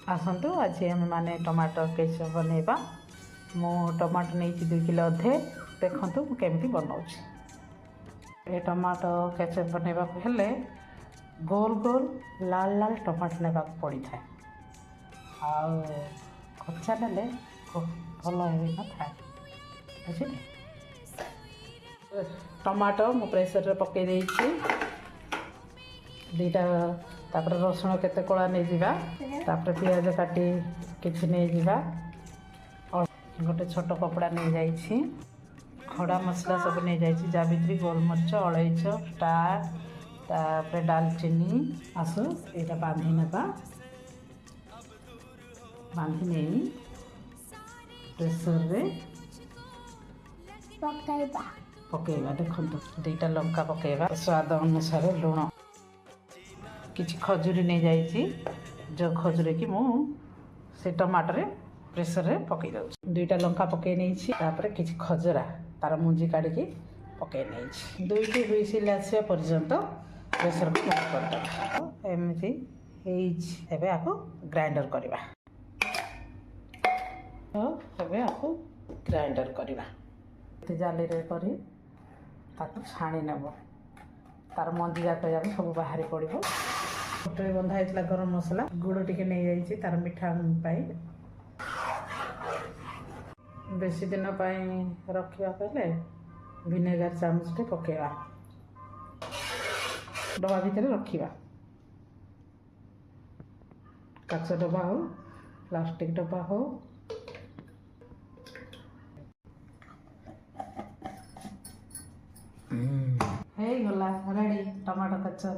आसतु आज आम मैंने टमाटो केचप बनैबा। मु टमाटो नहीं 2 किलो अधे देखु केमती बनाऊँ। ये टमाटो केचप बनैबा हेले गोल गोल लाल लाल टमाटो नेबा पड़ी था। कच्चा नेले भल हो न बुझे। टमाटो मु प्रेसर पकई देछि दीटा तापर रसुण केते कोला नहीं जीवा तापर पियाज काटी किछि नहीं जीवा और गोटे छोट कपड़ा नहीं जाइछि। खड़ा मसला सब नहीं जाइछि जावित्री गोलमरीच अलैच स्टार तापर दालचीनी आसु एटा बांधी नेबा। बांधी नहीं प्रेसर रे पकेबा। देखंतु 2टा लंका पकेबा स्वाद अनुसार लुण किछि खजूरी नहीं जाइछि जो खजूरी की मु से टमाटर प्रेसर रे पकई दउ। 2टा लंका पकई नहीं छी तापर किछि खजरा तार मुंजी काढी के पकई नहीं छी। 2टी हुइसिल आसिया पर्यंत प्रेसर को बंद कर दो। एमती हेइछि एबे आको ग्राइंडर करबा। तो एबे आको ग्राइंडर करबा। जाली रे करी ताको छाणी नेबो। तार मंजी जाक सब बाहरी पड़ो। छोटे बंधा होता गरम मसला गुड़ टिके नहीं जाइए तार मिठा पाई बेसी दिन रखा पहले विनेगार चामच पकेवा डबा भितर रखा। काच डबा हो प्लास्टिक डबा हो गला रेडी टमाटो केचप।